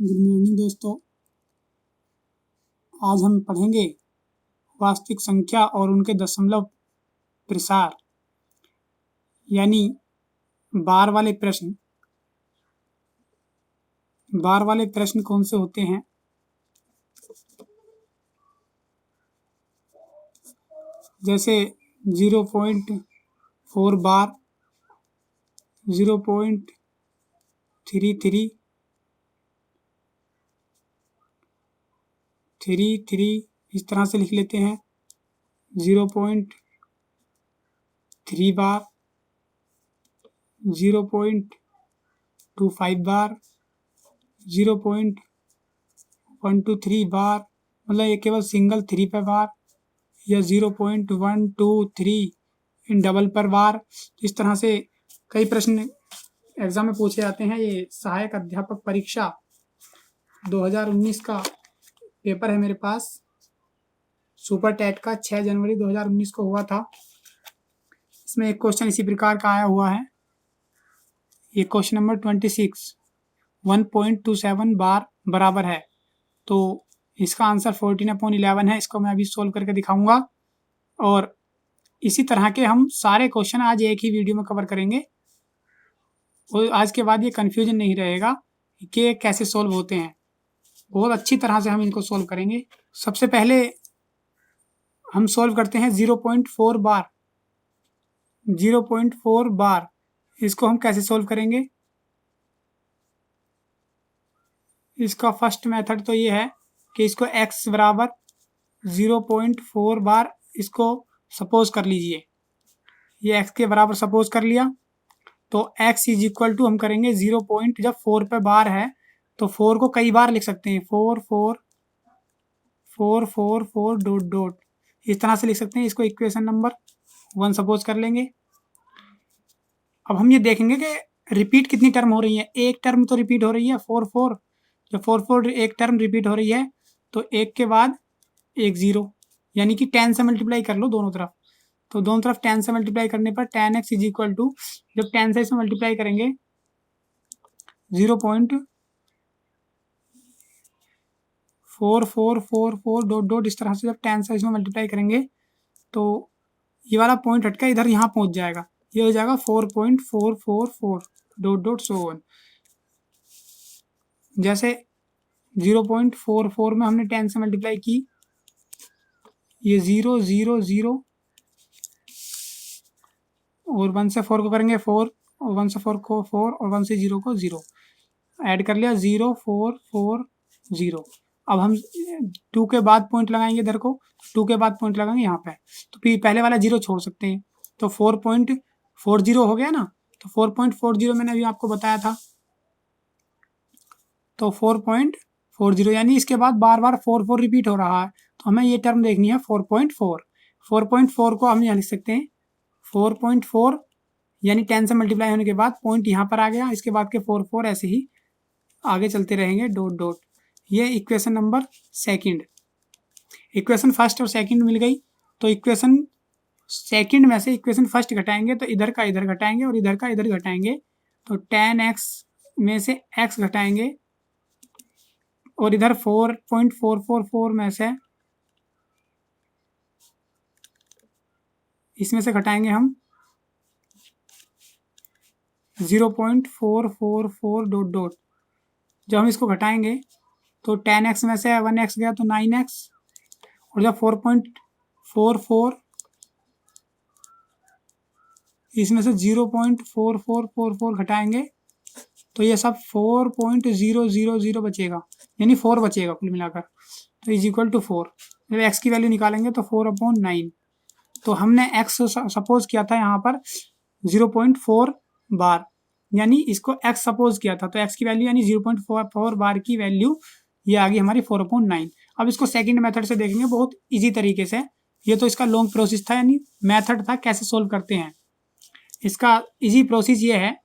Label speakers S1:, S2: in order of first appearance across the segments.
S1: Good morning दोस्तों। आज हम पढ़ेंगे वास्तविक संख्या और उनके दशमलव प्रसार यानी बार वाले प्रश्न। बार वाले प्रश्न कौन से होते हैं? जैसे 0.4 बार, 0.33 इस तरह से लिख लेते हैं। 0.3 बार, 0.25 बार, 0.123 बार, मतलब ये केवल सिंगल 3 पर बार, या 0.123 इन डबल पर बार। इस तरह से कई प्रश्न एग्जाम में पूछे जाते हैं। ये सहायक अध्यापक परीक्षा 2019 का पेपर है मेरे पास। सुपर टेट का 6 जनवरी 2019 को हुआ था। इसमें एक क्वेश्चन इसी प्रकार का आया हुआ है। ये क्वेश्चन नंबर 26 1.27 बार बराबर है। तो इसका आंसर 14/11 है। इसको मैं अभी सोल्व करके दिखाऊंगा और इसी तरह के हम सारे क्वेश्चन आज एक ही वीडियो में कवर करेंगे। और आज के बाद ये कंफ्यूजन नहीं रहेगा कि कैसे सोल्व होते हैं। बहुत अच्छी तरह से हम इनको सोल्व करेंगे। सबसे पहले हम सोल्व करते हैं 0.4 बार। 0.4 बार इसको हम कैसे सोल्व करेंगे? इसका फर्स्ट मेथड तो ये है कि इसको x बराबर 0.4 बार इसको सपोज कर लीजिए। ये x के बराबर सपोज कर लिया तो x इज इक्वल टू हम करेंगे 0. जब 4 पे बार है तो 4 को कई बार लिख सकते हैं। 4 4 4 4 4 डॉट डॉट इस तरह से लिख सकते हैं। इसको इक्वेशन नंबर 1 सपोज कर लेंगे। अब हम ये देखेंगे कि रिपीट कितनी टर्म हो रही है। एक टर्म तो रिपीट हो रही है 4 4। जब 4 4 एक टर्म रिपीट हो रही है तो एक के बाद एक 0, यानी कि 10 से मल्टीप्लाई कर लो दोनों तरफ। तो दोनों तरफ 10 से मल्टीप्लाई करने पर 10x इज इक्वल टू, जब 10 से इसमें मल्टीप्लाई करेंगे 0.4444 डॉट डॉट इस तरह से जब 10 से इसमें मल्टीप्लाई करेंगे तो ये वाला पॉइंट हटकर इधर यहाँ पहुंच जाएगा। ये हो जाएगा 4.444 डॉट डॉट सो ऑन। जैसे 0.44 में हमने 10 से मल्टीप्लाई की, ये 0 0 0 और 1 से 4 को करेंगे 4 और 1 से 4 को 4 और 1 से 0 को 0 ऐड कर लिया 0 4 4 0। अब हम 2 के बाद पॉइंट लगाएंगे इधर को, 2 के बाद पॉइंट लगाएंगे यहाँ पे, तो फिर पहले वाला 0 छोड़ सकते हैं। तो 4.40 हो गया ना। तो 4.40 मैंने अभी आपको बताया था। तो 4.40 यानी इसके बाद बार बार 4 4 रिपीट हो रहा है। तो हमें ये टर्म देखनी है 4.4। 4.4 को हम यहाँ लिख सकते हैं 4.4 यानी 10 से मल्टीप्लाई होने के बाद पॉइंट यहाँ पर आ गया। इसके बाद के 4 4 ऐसे ही आगे चलते रहेंगे डॉट डॉट। ये equation number second. Equation first और सेकंड मिल गई। तो इक्वेशन सेकंड में से इक्वेशन फर्स्ट घटाएंगे तो इधर का इधर घटाएंगे और इधर का इधर घटाएंगे। तो 10x में से x घटाएंगे और इधर 4.444 में से इसमें से घटाएंगे हम 0.444 डॉट डॉट। जब हम इसको घटाएंगे तो 10x में से 1x गया तो 9x, और जब 4.44 इसमें से 0.4444 घटाएंगे तो ये सब 4.000 बचेगा, यानी 4 बचेगा कुल मिलाकर। तो इज इक्वल टू 4। जब x की वैल्यू निकालेंगे तो 4/9। तो हमने x सपोज किया था यहाँ पर 0.4 बार, यानी इसको x सपोज किया था। तो x की वैल्यू यानी 0.44 बार की वैल्यू ये आ गई हमारी 4/9। अब इसको सेकंड मेथड से देखेंगे बहुत इजी तरीके से। ये तो इसका लॉन्ग प्रोसेस था, यानी मेथड था कैसे सोल्व करते हैं। इसका इजी प्रोसेस ये है।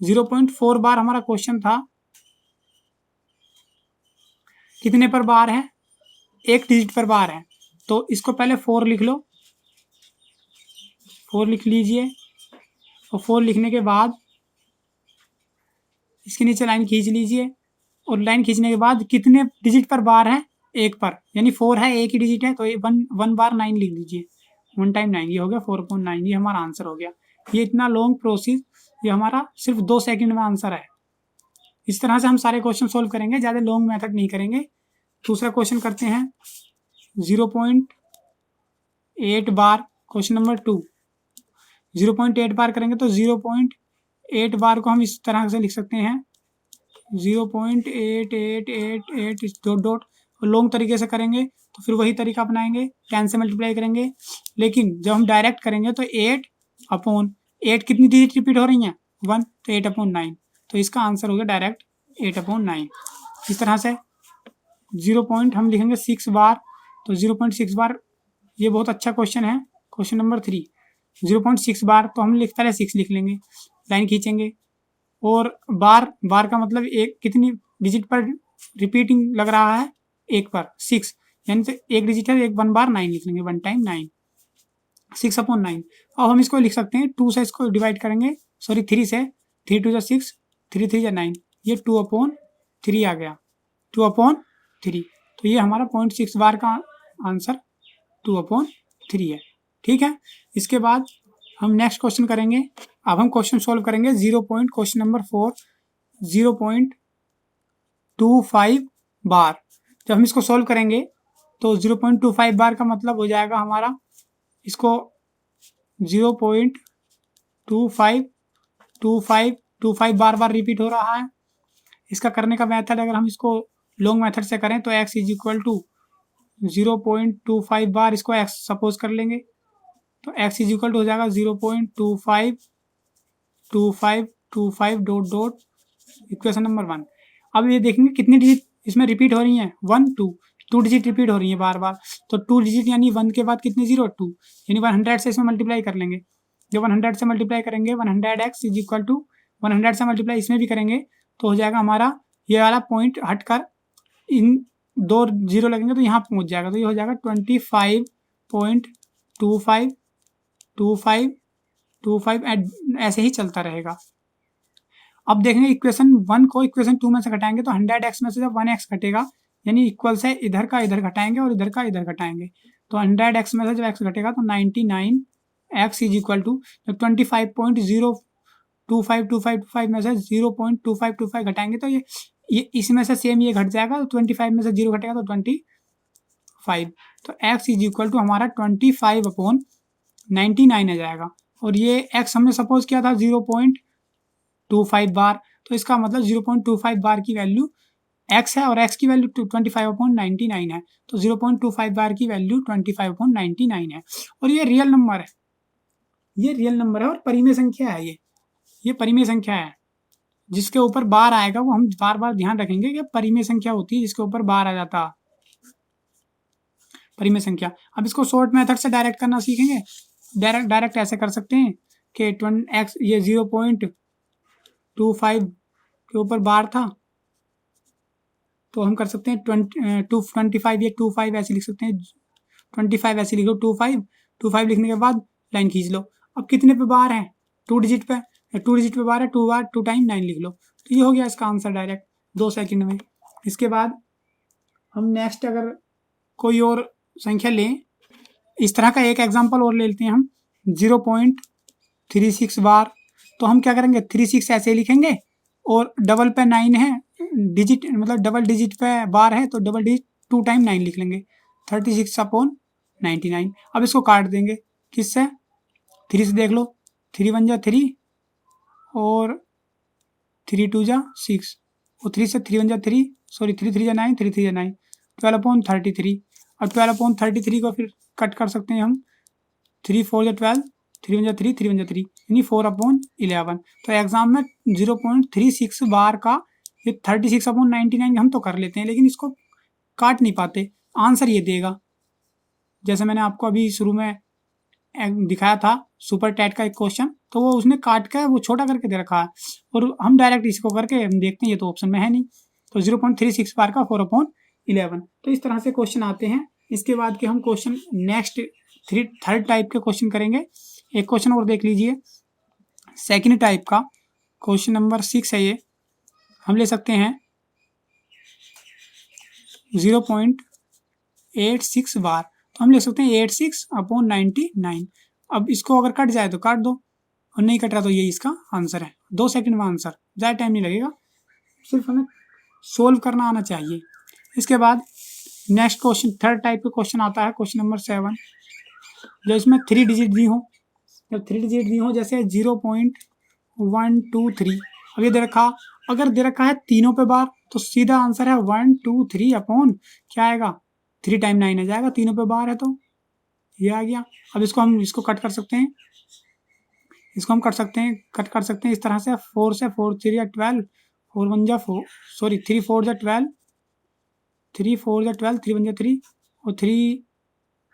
S1: 0.4 बार हमारा क्वेश्चन था, कितने पर बार है? एक डिजिट पर बार है। तो इसको पहले 4 लिख लो, 4 लिख लीजिए। और 4 लिखने के बाद इसके नीचे लाइन खींच लीजिए और लाइन खींचने के बाद कितने डिजिट पर बार है, एक पर, यानी 4 है, एक ही डिजिट है, तो ये 1 बार 9 लिख लीजिए, 1 टाइम 9, ये हो गया 4/9, ये हमारा आंसर हो गया। ये इतना लॉन्ग प्रोसेस, ये हमारा सिर्फ 2 सेकंड में आंसर है। इस तरह से हम सारे क्वेश्चन सोल्व करेंगे, ज़्यादा लॉन्ग मेथड नहीं करेंगे। दूसरा क्वेश्चन करते हैं 0.8 बार, क्वेश्चन नंबर 2। 0.8 बार करेंगे तो 0.8 बार को हम इस तरह से लिख सकते हैं 0.8888 डॉट डॉट, लॉन्ग तरीके से करेंगे तो फिर वही तरीका अपनाएंगे, 10 से मल्टीप्लाई करेंगे। लेकिन जब हम डायरेक्ट करेंगे तो 8/8 कितनी डिजिट रिपीट हो रही हैं, 1, तो 8/9, तो इसका आंसर हो गया डायरेक्ट 8/9। इस तरह से 0 पॉइंट हम लिखेंगे 6 बार, तो 0.6 बार, ये बहुत अच्छा क्वेश्चन है। क्वेश्चन नंबर 3 0.6 बार, तो हम पहले 6 लिख लेंगे, लाइन खींचेंगे, और बार का मतलब एक कितनी डिजिट पर रिपीटिंग लग रहा है, एक पर 6, यानी तो एक डिजिट है, एक 1 बार 9 लिख लेंगे, 1 टाइम 9, 6/9। अब हम इसको लिख सकते हैं 2 से इसको डिवाइड करेंगे, सॉरी 3 से, 3 2 6, 3 3 9, ये 2/3 आ गया, 2/3, तो ये हमारा 0.6 बार का आंसर 2/3 है। ठीक है, इसके बाद हम नेक्स्ट क्वेश्चन करेंगे। अब हम क्वेश्चन सोल्व करेंगे क्वेश्चन नंबर 4, 0.25 बार। जब हम इसको सोल्व करेंगे तो 0.25 बार का मतलब हो जाएगा हमारा, इसको 0.25 बार रिपीट हो रहा है। इसका करने का मेथड, अगर हम इसको लॉन्ग मेथड से करें तो x इज इक्वल टू 0.25 बार, इसको x सपोज कर लेंगे, तो x इज इक्वल टू हो जाएगा 0.25 डॉट डॉट, इक्वेशन नंबर 1। अब ये देखेंगे कितनी डिजिट इसमें रिपीट हो रही हैं, 1 2 डिजिट रिपीट हो रही है बार बार, तो 2 डिजिट यानी 1 के बाद कितनी 0 2, यानी 100 से इसमें मल्टीप्लाई कर लेंगे। जब 100 से मल्टीप्लाई करेंगे 100x इज इक्वल टू 100 से मल्टीप्लाई इसमें भी करेंगे तो हो जाएगा हमारा, ये वाला पॉइंट हटकर इन 2 0 लगेंगे तो यहाँ पहुँच जाएगा, तो ये हो जाएगा 25.25 ऐसे ही चलता रहेगा। अब देखेंगे इक्वेशन 1 को इक्वेशन 2 में से घटाएंगे तो 100x में से जब 1x घटेगा, यानी इक्वल से इधर का इधर घटाएंगे और इधर का इधर घटाएंगे, तो 100x में से जब x घटेगा तो 99x इज इक्वल टू, जब 25.02525 में से 0.2525 घटाएंगे तो ये इसमें से सेम ये घट जाएगा, तो 25 में से 0 घटेगा तो 25, तो x इज इक्वल टू हमारा 25/99 आ जाएगा। और ये x हमने सपोज किया था 0.25 बार, तो इसका मतलब 0.25 बार की वैल्यू x है और x की वैल्यू 25/99 है, तो 0.25 बार की वैल्यू 25/99 है। और ये रियल नंबर है, ये रियल नंबर है और परिमेय संख्या है, ये परिमेय संख्या है। जिसके ऊपर बार आएगा वो हम बार बार ध्यान रखेंगे कि परिमेय संख्या होती है जिसके ऊपर बार आ जाता, परिमेय संख्या। अब इसको शॉर्ट मेथड से डायरेक्ट करना सीखेंगे। डायरेक्ट ऐसे कर सकते हैं कि x ये 0.25 के ऊपर बार था, तो हम कर सकते हैं 25 ये 25 ऐसे लिख सकते हैं, 25 ऐसे लिख लो, 25 लिखने के बाद लाइन खींच लो। अब कितने पे बार है, 2 डिजिट पे, 2 डिजिट पे बार है, 2 बार 2 टाइम 9 लिख लो, तो ये हो गया इसका आंसर डायरेक्ट 2 सेकंड में। इसके बाद हम नेक्स्ट अगर कोई और संख्या लें, इस तरह का एक एग्जांपल और ले लेते हैं हम 0.36 बार, तो हम क्या करेंगे 36 ऐसे लिखेंगे और डबल पे 9 है डिजिट, मतलब डबल डिजिट पे बार है तो डबल डिजिट 2 टाइम 9 लिख लेंगे, 36/99। अब इसको काट देंगे किससे, 3 से देख लो, 3 1 जा 3 और 3 2 जा 6, और 3 से 3 1 जा 3, सॉरी 3 3 जा 9, 3 3 जा 9, 12/33। अब 12/33 को फिर कट कर सकते हैं हम, 3 4 जा 12, 3 1 जा 3, 3 1 जा 3, यानी 4/11। तो एग्जाम में 0.36 बार का ये 36/99 हम तो कर लेते हैं, लेकिन इसको काट नहीं पाते, आंसर ये देगा। जैसे मैंने आपको अभी शुरू में दिखाया था सुपर टैट का एक क्वेश्चन, तो वो उसने काट कर वो छोटा करके दे रखा है, और हम डायरेक्ट इसको करके हम देखते हैं ये तो ऑप्शन में है नहीं, तो 0.36 बार का 4/11। तो इस तरह से क्वेश्चन आते हैं। इसके बाद के हम क्वेश्चन नेक्स्ट थर्ड टाइप के क्वेश्चन करेंगे। एक क्वेश्चन और देख लीजिए, सेकेंड टाइप का क्वेश्चन नंबर 6 है, ये हम ले सकते हैं 0.86 बार, तो हम लिख सकते हैं 86/99। अब इसको अगर कट जाए तो काट दो, और नहीं कट रहा तो यही इसका आंसर है। 2 सेकंड में आंसर, ज़्यादा टाइम नहीं लगेगा, सिर्फ हमें सोल्व करना आना चाहिए। इसके बाद नेक्स्ट क्वेश्चन, थर्ड टाइप का क्वेश्चन आता है, क्वेश्चन नंबर 7, जो इसमें 3 डिजिट दी हो। जब 3 डिजिट दी हो, जैसे 0.123, अब ये दे रखा, अगर दे रखा है तीनों पे बार, तो सीधा आंसर है 123 अपॉन क्या आएगा, 3 टाइम 9 आ जाएगा, तीनों पे बार है तो ये आ गया। अब इसको हम कट कर सकते हैं, इसको हम कट कर सकते हैं इस तरह से, 4 से 4 3 या 12, 4 1 जा 4, सॉरी 3 4 जा 12, 3 4 जा 12, 3 1 जा 3, और 3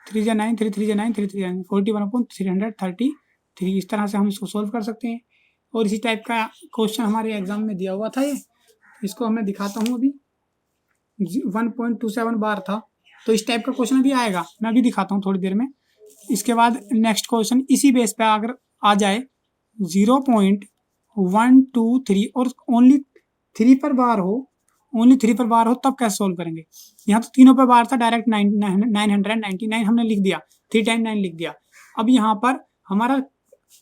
S1: 3 जा 9, 3 3 जा 9, 3 3 जा 9, 41/333। इस तरह से हम इसको सोल्व कर सकते हैं। और इसी टाइप का क्वेश्चन हमारे एग्जाम में दिया हुआ था, ये इसको मैं दिखाता हूँ। अभी 1.27 बार था, तो इस टाइप का क्वेश्चन भी आएगा, मैं अभी दिखाता हूँ थोड़ी देर में। इसके बाद नेक्स्ट क्वेश्चन इसी बेस पे अगर आ जाए 0.123 और ओनली 3 पर बार हो, तब कैसे सोल्व करेंगे। यहाँ तो तीनों पर बार था, डायरेक्ट 999 हमने लिख दिया, 3 टाइम 9 लिख दिया। अब यहाँ पर हमारा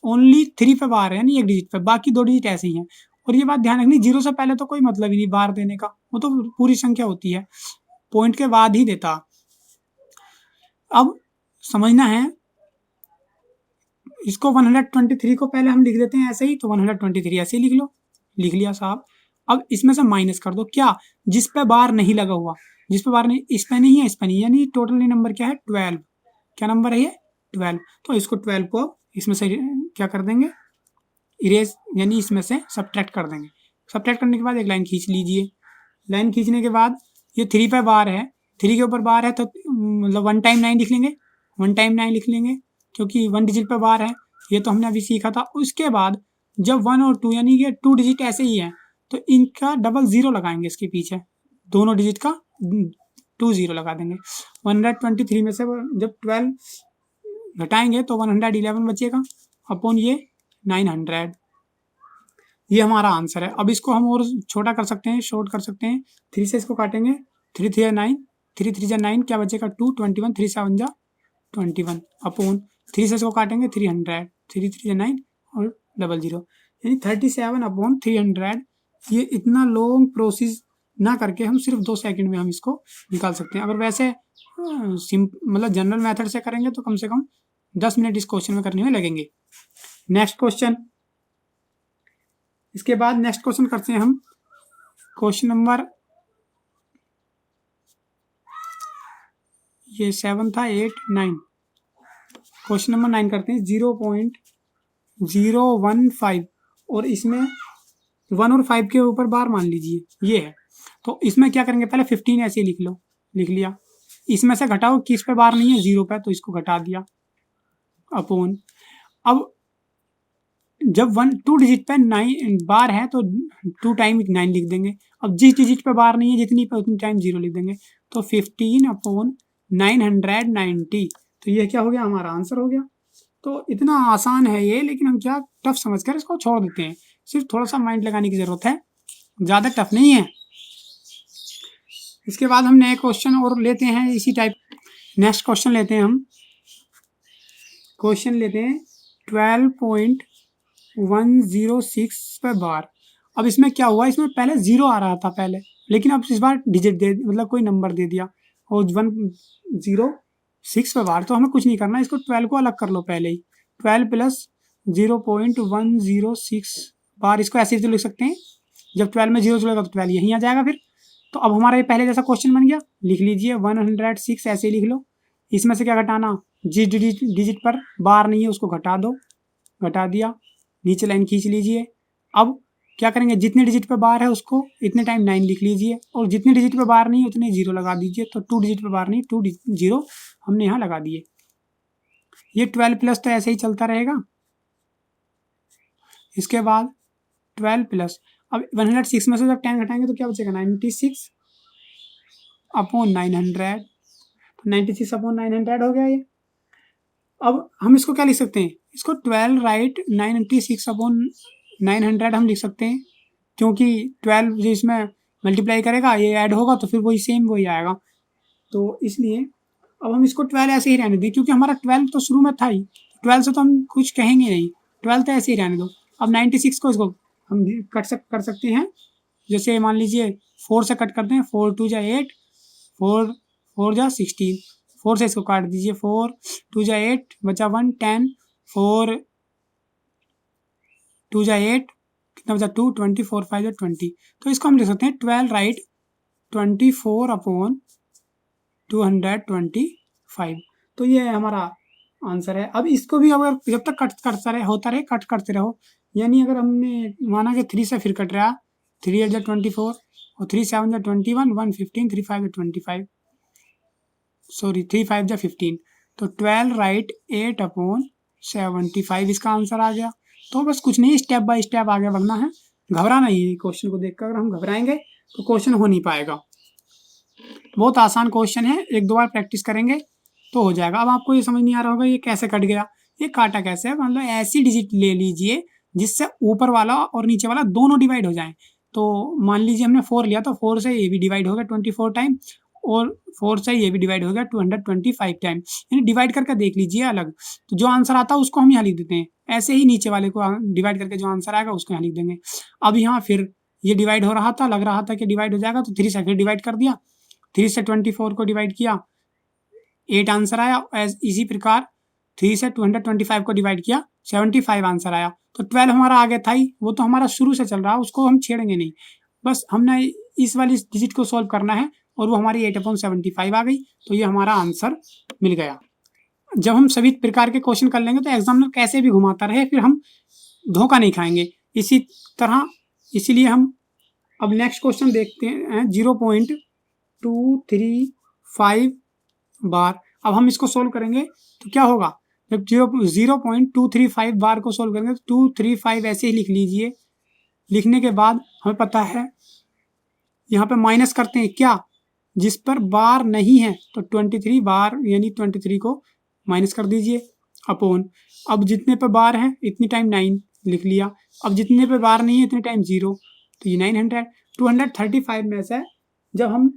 S1: ओनली 3 पे बार है, यानी एक डिजिट पे, बाकी 2 डिजिट ऐसे ही हैं। और ये बात ध्यान रखनी, 0 से पहले तो कोई मतलब ही नहीं बार देने का, वो तो पूरी संख्या होती है, पॉइंट के बाद ही देता। अब समझना है इसको, 123 को पहले हम लिख देते हैं ऐसे ही, तो 123 ऐसे ही लिख लो, लिख लिया साहब। अब इसमें से माइनस कर दो, क्या, जिस पे बार नहीं लगा हुआ, जिस पे बार नहीं, इस पे नहीं है, इस पे नहीं, यानी टोटल नंबर क्या है 12, क्या नंबर है ये 12। तो इसको 12 को इसमें से क्या कर देंगे, इरेज, यानी इसमें से सब्ट्रैक्ट कर देंगे। सब्ट्रैक्ट करने के बाद एक लाइन खींच लीजिए, लाइन खींचने के बाद ये 3 पे बार है, 3 के ऊपर बार है, तो मतलब 1 टाइम 9 लिख लेंगे, 1 टाइम 9 लिख लेंगे, क्योंकि 1 डिजिट पे बार है, ये तो हमने अभी सीखा था। उसके बाद जब 1 और 2 यानी कि 2 डिजिट ऐसे ही है, तो इनका डबल 0 लगाएंगे, इसके पीछे दोनों डिजिट का 2 0 लगा देंगे। 123 में से जब 12 घटाएंगे तो 111 बचेगा, अपॉन ये 900, ये हमारा आंसर है। अब इसको हम और छोटा कर सकते हैं, शॉर्ट कर सकते हैं, 3 से इसको काटेंगे, 3 3 9, 3 3 जा 9, क्या बचेगा 2, 21, 3 7 जा 21, अपॉन 3 से इसको काटेंगे 300, 3 3 जा 9 और 00, यानी 37/300। ये इतना लॉन्ग प्रोसेस ना करके हम सिर्फ 2 सेकंड में हम इसको निकाल सकते हैं। अगर वैसे मतलब जनरल मेथड से करेंगे तो कम से कम 10 मिनट इस क्वेश्चन में करने में लगेंगे। नेक्स्ट क्वेश्चन, इसके बाद नेक्स्ट क्वेश्चन करते हैं हम, क्वेश्चन नंबर ये 7 था, 8 9, क्वेश्चन नंबर 9 करते हैं। 0.015 और इसमें 1 और 5 के ऊपर बार मान लीजिए ये है, तो इसमें क्या करेंगे, पहले 15 ऐसे लिख लो, लिख लिया, इसमें से घटाओ, किस पे बार नहीं है 0 पे, तो इसको घटा दिया, अपॉन, अब जब 1 2 डिजिट पे 9 बार है तो 2 टाइम 9 लिख देंगे। अब जिस डिजिट पे बार नहीं है, जितनी पे उतनी टाइम 0 लिख देंगे, तो 15/990, तो ये क्या हो गया, हमारा आंसर हो गया। तो इतना आसान है ये, लेकिन हम क्या टफ समझकर इसको छोड़ देते हैं, सिर्फ थोड़ा सा माइंड लगाने की जरूरत है, ज़्यादा टफ नहीं है। इसके बाद हम नए क्वेश्चन और लेते हैं इसी टाइप। नेक्स्ट क्वेश्चन लेते हैं हम, क्वेश्चन लेते हैं 12.106 पे बार। अब इसमें क्या हुआ, इसमें पहले 0 आ रहा था पहले, लेकिन अब इस बार डिजिट दे, मतलब कोई नंबर दे दिया, और 106 पे बार, तो हमें कुछ नहीं करना, इसको 12 को अलग कर लो पहले ही, 12 प्लस 0.106 बार, इसको ऐसे तो लिख सकते हैं, जब 12 में 0 जुड़ेगा तो 12 यहीं आ जाएगा फिर। तो अब हमारा ये पहले जैसा क्वेश्चन बन गया, लिख लीजिए 106 ऐसे लिख लो, इसमें से क्या घटाना, जिस डिजिट पर बार नहीं है उसको घटा दो, घटा दिया, नीचे लाइन खींच लीजिए। अब क्या करेंगे, जितने डिजिट पे बार है उसको इतने टाइम 9 लिख लीजिए, और जितने डिजिट पे बार नहीं है उतने 0 लगा दीजिए, तो 2 डिजिट पे बार नहीं, 2 0 हमने यहाँ लगा दिए। ये 12 प्लस तो ऐसे ही चलता रहेगा। इसके बाद 12 प्लस, अब 106 में से जब 10 घटाएंगे तो क्या बचेगा, 96/900, तो 96/900 हो गया ये। अब हम इसको क्या लिख सकते हैं, इसको 12 राइट 96/900 हम लिख सकते हैं, क्योंकि 12 जो इसमें मल्टीप्लाई करेगा, ये ऐड होगा तो फिर वही सेम वही आएगा। तो इसलिए अब हम इसको 12 ऐसे ही रहने दें, क्योंकि हमारा 12 तो शुरू में था ही, 12 से तो हम कुछ कहेंगे नहीं, 12 तो ऐसे ही रहने दो। अब 96 को इसको हम कर सकते हैं, जैसे मान लीजिए 4 से कट करते हैं, 4 2 जा 8, 4 4 जा 16, 4 से इसको काट दीजिए, 4 2 जा 8 बचा 1 10, 4 2 जा 8 कितना बचा 2, 20 4 5 जा 20। तो इसको हम लिख सकते हैं 12 राइट 24/225। तो ये हमारा आंसर है। अब इसको भी अगर जब तक कट करता रहे होता रहे कट करते रहो, यानी अगर हमने माना कि 3 से फिर कट रहा, 3 8 जा 24 और 3 7 जा 21, 1 15, 3 5 जा 25, सॉरी 3 5 जा 15। तो 12 राइट 8/75 इसका आंसर आ गया। तो बस कुछ नहीं, स्टेप बाय स्टेप आगे बढ़ना है, घबराना ही है क्वेश्चन को देखकर। अगर हम घबराएंगे तो क्वेश्चन हो नहीं पाएगा। बहुत आसान क्वेश्चन है, एक दो बार प्रैक्टिस करेंगे तो हो जाएगा। अब आपको ये समझ नहीं आ रहा होगा ये कैसे कट गया, ये काटा कैसे है। मतलब ऐसी डिजिट ले लीजिए जिससे ऊपर वाला और नीचे वाला दोनों डिवाइड हो जाए। तो मान लीजिए हमने 4 लिया, तो 4 से ये भी डिवाइड हो गया 24 टाइम, और 4 से ये भी डिवाइड हो गया 225 टाइम। यानी डिवाइड करके देख लीजिए अलग, तो जो आंसर आता है उसको हम यहाँ लिख देते हैं। ऐसे ही नीचे वाले को डिवाइड करके जो आंसर आएगा उसको यहाँ लिख देंगे। अब यहाँ फिर ये डिवाइड हो रहा था, लग रहा था कि डिवाइड हो जाएगा, तो 3 से फिर डिवाइड कर दिया, 3 से 24 को डिवाइड किया, 8 आंसर आया। इसी प्रकार 3 से 225 को डिवाइड किया, 75 आंसर आया। तो 12 हमारा आगे था ही, वो तो हमारा शुरू से चल रहा है, उसको हम छेड़ेंगे नहीं। बस हमने इस वाली डिजिट को सॉल्व करना है और वो हमारी 8/75 आ गई। तो ये हमारा आंसर मिल गया। जब हम सभी प्रकार के क्वेश्चन कर लेंगे तो एग्जामिनर कैसे भी घुमाता रहे, फिर हम धोखा नहीं खाएंगे इसी तरह। इसीलिए हम अब नेक्स्ट क्वेश्चन देखते हैं 0.235 बार। अब हम इसको सोल्व करेंगे तो क्या होगा, जब 0.235 बार को सोल्व करेंगे तो 235 ऐसे ही लिख लीजिए। लिखने के बाद हमें पता है यहाँ पे माइनस करते हैं क्या, जिस पर बार नहीं है, तो 23 बार यानी 23 को माइनस कर दीजिए अपॉन, अब जितने पे बार है इतनी टाइम 9 लिख लिया, अब जितने पे बार नहीं है इतने टाइम 0, तो ये 900। 235 में से जब हम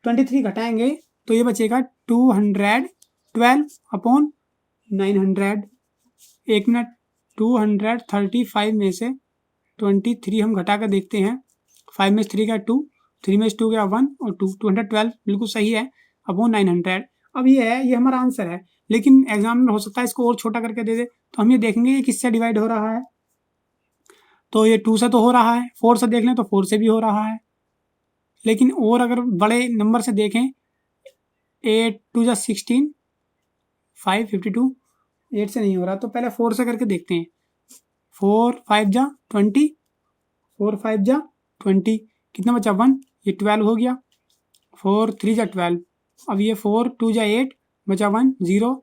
S1: 23 घटाएंगे तो ये बचेगा 212/900। एक मिनट, 235 में से 23 हम घटा कर देखते हैं, 5 में 3 गया 2, 3 में 2 गया 1 और 2, 212 बिल्कुल सही है अपॉन 900। अब ये है, ये हमारा आंसर है। लेकिन एग्जाम में हो सकता है इसको और छोटा करके दे दे, तो हम ये देखेंगे ये किससे डिवाइड हो रहा है। तो ये 2 से तो हो रहा है, 4 से देख लें तो 4 से भी हो रहा है। लेकिन और अगर बड़े नंबर से देखें, 8 2 जा 16, 5 52, 8 से नहीं हो रहा, तो पहले 4 से करके देखते हैं। 4 5 जा 20, 4 5 जा 20, कितना बचा 1, ये 12 हो गया। 4 3 जा 12, अब ये 4 2 जा 8 बचा 1 0,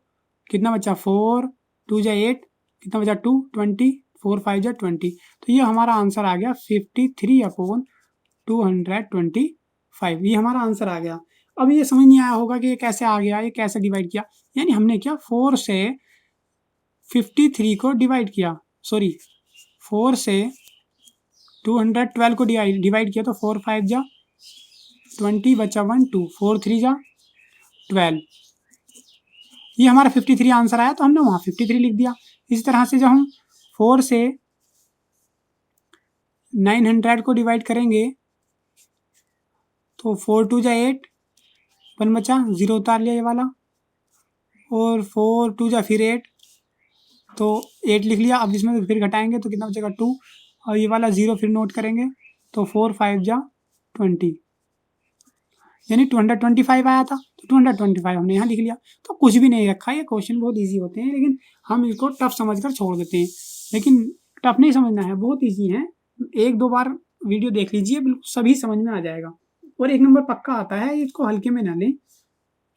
S1: कितना बचा 4 2 जा 8, कितना बचा 2 20, 4 5 जा 20। तो ये हमारा आंसर आ गया 53/225, ये हमारा आंसर आ गया। अब ये समझ नहीं आया होगा कि ये कैसे आ गया, ये कैसे डिवाइड किया। यानी हमने क्या 4 से 53 को डिवाइड किया, सॉरी 4 से 212 को डिवाइड किया, तो 4 5 जा 20 बचा 1 2, 4 3 जा 12, ये हमारा 53 आंसर आया, तो हमने वहाँ 53 लिख दिया। इसी तरह से जब हम 4 से 900 को डिवाइड करेंगे तो 4 2 जा 8, 1 बचा 0 उतार लिया ये वाला, और 4 2 जा फिर 8, तो 8 लिख लिया। अब इसमें फिर घटाएंगे तो कितना बचेगा 2, और ये वाला 0 फिर नोट करेंगे तो 4 5 जा 20, यानी 225 आया था, तो 225 हमने यहाँ लिख लिया। तो कुछ भी नहीं रखा, ये क्वेश्चन बहुत इजी होते हैं, लेकिन हम इसको टफ समझकर छोड़ देते हैं। लेकिन टफ नहीं समझना है, बहुत इजी है। एक दो बार वीडियो देख लीजिए, बिल्कुल सभी समझ में आ जाएगा। और 1 नंबर पक्का आता है, इसको हल्के में ना लें,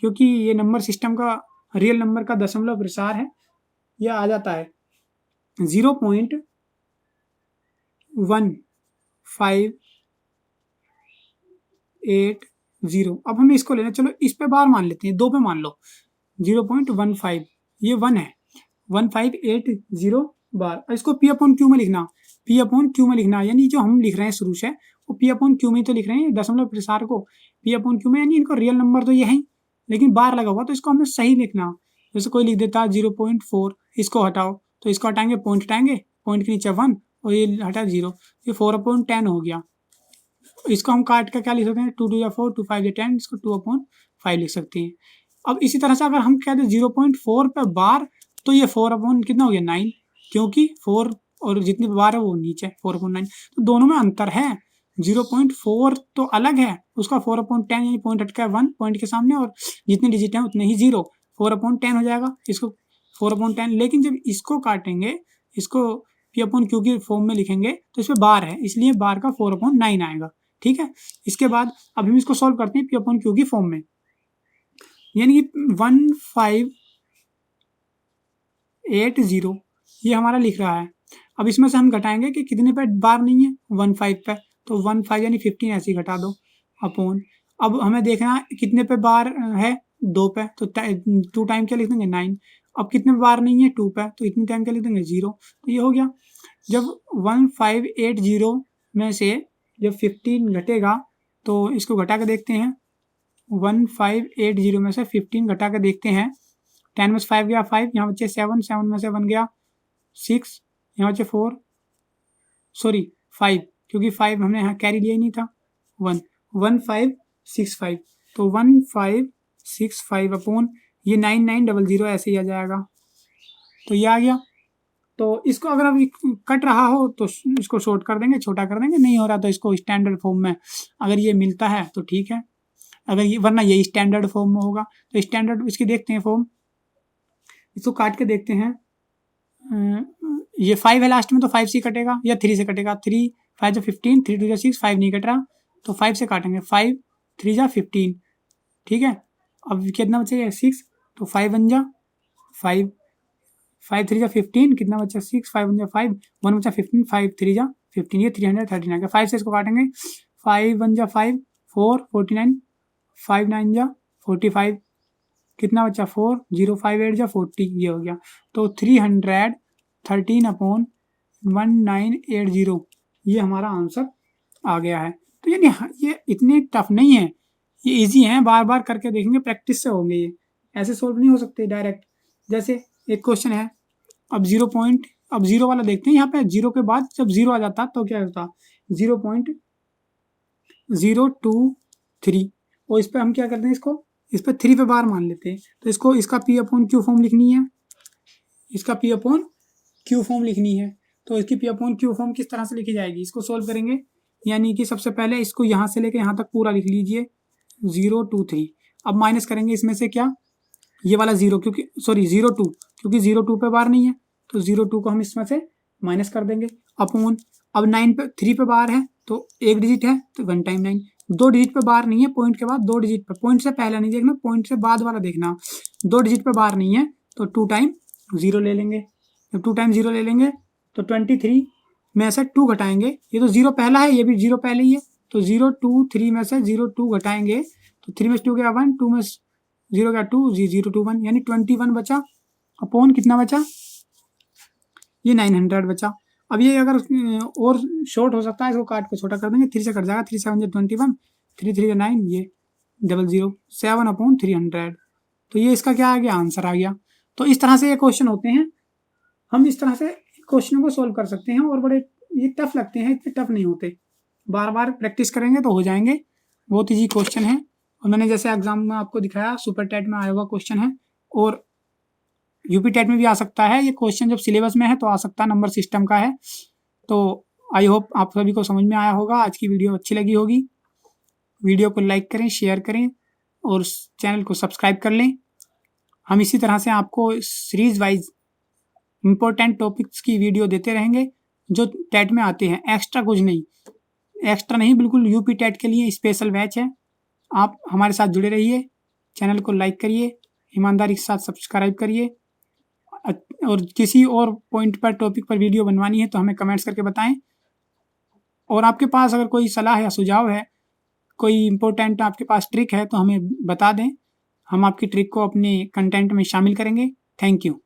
S1: क्योंकि ये नंबर सिस्टम का रियल नंबर का दशमलव प्रसार है। यह आ जाता है 0.1580। अब हमें इसको लेना, चलो इस पे बार मान लेते हैं, 2 पे मान लो 0.15, ये 1 है, 1580 बार। इसको P/Q में लिखना, पी अपॉन क्यू में लिखना है, यानी जो हम लिख रहे हैं शुरू से वो पी अपॉन क्यू में तो लिख रहे हैं, दशमलव प्रसार को पी अपॉन क्यू में, यानी इनको रियल नंबर तो ये है लेकिन बार लगा हुआ तो इसको हमें सही लिखना। जैसे कोई लिख देता 0.4, इसको हटाओ तो इसको हटाएंगे, पॉइंट हटाएंगे, पॉइंट के नीचे 1 और ये हटा 0, ये 4/10 हो गया। इसको हम काट कर क्या लिख सकते हैं, 2 2 या 4, 2 5 या 10, इसको 2/5 लिख सकते हैं। अब इसी तरह से अगर हम कहते हैं 0.4 पे बार तो ये 4 कितना हो गया 9, क्योंकि 4 और जितनी बार है वो नीचे 4/9, तो दोनों में अंतर है। 0.4 तो अलग है, उसका 4/10 यानी पॉइंट हटका है 1 पॉइंट के सामने और जितने डिजिट हैं उतने ही 0, 4/10 हो जाएगा, इसको 4/10। लेकिन जब इसको काटेंगे, इसको पी अपॉन क्यू की फॉर्म में लिखेंगे तो इसमें बार है, इसलिए बार का 4/9 आएगा। ठीक है, इसके बाद अब हम इसको सॉल्व करते हैं पी अपॉन क्यू की फॉर्म में, यानी कि 1580 ये हमारा लिख रहा है। अब इसमें से हम घटाएंगे कि कितने पे बार नहीं है, 15 पे, तो 15 यानी 15 ऐसे ही घटा दो अपॉन। अब हमें देखना कितने पे बार है, 2 पे, तो 2 टाइम क्या लिख देंगे 9। अब कितने पे बार नहीं है 2 पे, तो इतने टाइम क्या लिख देंगे 0, तो ये हो गया। जब 1580 में से जब 15 घटेगा तो इसको घटा के देखते हैं, 1580 में से 15 घटा के देखते हैं, 10 में से 5 गया 5, यहाँ बचे 7, 7 में से 1 गया 6, यहाँ बचे 4 5, क्योंकि 5 हमने यहाँ कैरी लिया ही नहीं था, 1565, तो 1565 अपॉन ये 9900 ऐसे ही आ जाएगा, तो ये आ गया। तो इसको अगर अभी कट रहा हो तो इसको शॉर्ट कर देंगे, छोटा कर देंगे, नहीं हो रहा तो इसको स्टैंडर्ड फॉर्म में अगर ये मिलता है तो ठीक है, अगर ये वरना ये स्टैंडर्ड फॉर्म में होगा तो स्टैंडर्ड इसकी देखते हैं फॉर्म, इसको काट के देखते हैं। ये 5 है लास्ट में तो 5 से कटेगा या 3 से कटेगा, 3 5 जा 15, 3 2 जा 6, 5 नहीं कट रहा तो 5 से काटेंगे, 5 3 जा 15, ठीक है। अब कितना बचेगा 6, तो 5 1 जा 5, 5 3 जा 15, कितना बचा 6, 5 1 जा 5, 1 बचा 15, 5 3 जा 15, ये 313 आ गया। 5 से इसको काटेंगे, 5 1 जा 5, 4 49, 5 9 जा 45, कितना बचा 4, 0 5 8 जा 40, ये हो गया। तो 313/1980 ये हमारा आंसर आ गया है। तो यानी ये इतने टफ नहीं है, ये इजी है, बार बार करके देखेंगे, प्रैक्टिस से होंगे, ये ऐसे सोल्व नहीं हो सकते डायरेक्ट। जैसे एक क्वेश्चन है, अब 0 वाला देखते हैं, यहाँ पे 0 के बाद जब 0 आ जाता तो क्या होता, 0.023, और इस पर हम क्या करते हैं, इस पर 3 पे बार मान लेते हैं, तो इसको इसका पी अपॉन क्यू फॉर्म लिखनी है, इसका पी अपॉन क्यू फॉर्म लिखनी है। तो इसकी पी अपॉन क्यू फॉर्म किस तरह से लिखी जाएगी, इसको सोल्व करेंगे, यानी कि सबसे पहले इसको यहाँ से लेके यहाँ तक पूरा लिख लीजिए 023। अब माइनस करेंगे इसमें से क्या, ये वाला 0 क्योंकि 02 क्योंकि 02 पे बार नहीं है, तो 02 को हम इसमें से माइनस कर देंगे अपॉन। अब 3 पे बार है तो एक डिजिट है तो 1 टाइम 9, 2 डिजिट पे बार नहीं है, पॉइंट के बाद 2 डिजिट पे, पॉइंट से पहले नहीं देखना, पॉइंट से बाद वाला देखना, 2 डिजिट पे बार नहीं है तो 2 टाइम 0 ले लेंगे। जब 2 टाइम 0 ले लेंगे तो 23 में से 2 घटाएंगे, ये तो 0 पहला है, ये भी 0 पहले ही है, तो 0 2 3 में से 0 2 घटाएंगे तो 3 में से 2 गया 1, 2 में 0 गया 2, 0 2 1, यानी 21 बचा अपॉन कितना बचा, ये 900 बचा। अब ये अगर और शॉर्ट हो सकता है, इसको काट के छोटा कर देंगे, 3 से कट जाएगा, 3 7 21, 3 3 9, ये 00 7/300, तो ये इसका क्या आ गया, आंसर आ गया। तो इस तरह से ये क्वेश्चन होते हैं, हम इस तरह से क्वेश्चनों को सोल्व कर सकते हैं, और बड़े ये टफ लगते हैं, इतने टफ नहीं होते, बार बार प्रैक्टिस करेंगे तो हो जाएंगे। बहुत ईजी क्वेश्चन है, और मैंने जैसे एग्जाम में आपको दिखाया सुपर टेट में आया हुआ क्वेश्चन है, और यूपी टेट में भी आ सकता है ये क्वेश्चन, जब सिलेबस में है तो आ सकता है, नंबर सिस्टम का है। तो आई होप आप सभी को समझ में आया होगा, आज की वीडियो अच्छी लगी होगी। वीडियो को लाइक करें, शेयर करें और चैनल को सब्सक्राइब कर लें। हम इसी तरह से आपको सीरीज वाइज इम्पोर्टेंट टॉपिक्स की वीडियो देते रहेंगे जो टेट में आते हैं, एक्स्ट्रा कुछ नहीं, एक्स्ट्रा नहीं, बिल्कुल यूपी टेट के लिए स्पेशल बैच है। आप हमारे साथ जुड़े रहिए, चैनल को लाइक करिए, ईमानदारी के साथ सब्सक्राइब करिए, और किसी और पॉइंट पर टॉपिक पर वीडियो बनवानी है तो हमें कमेंट्स करके बताएं। और आपके पास अगर कोई सलाह या सुझाव है, कोई इम्पोर्टेंट आपके पास ट्रिक है तो हमें बता दें, हम आपकी ट्रिक को अपने कंटेंट में शामिल करेंगे। Thank you.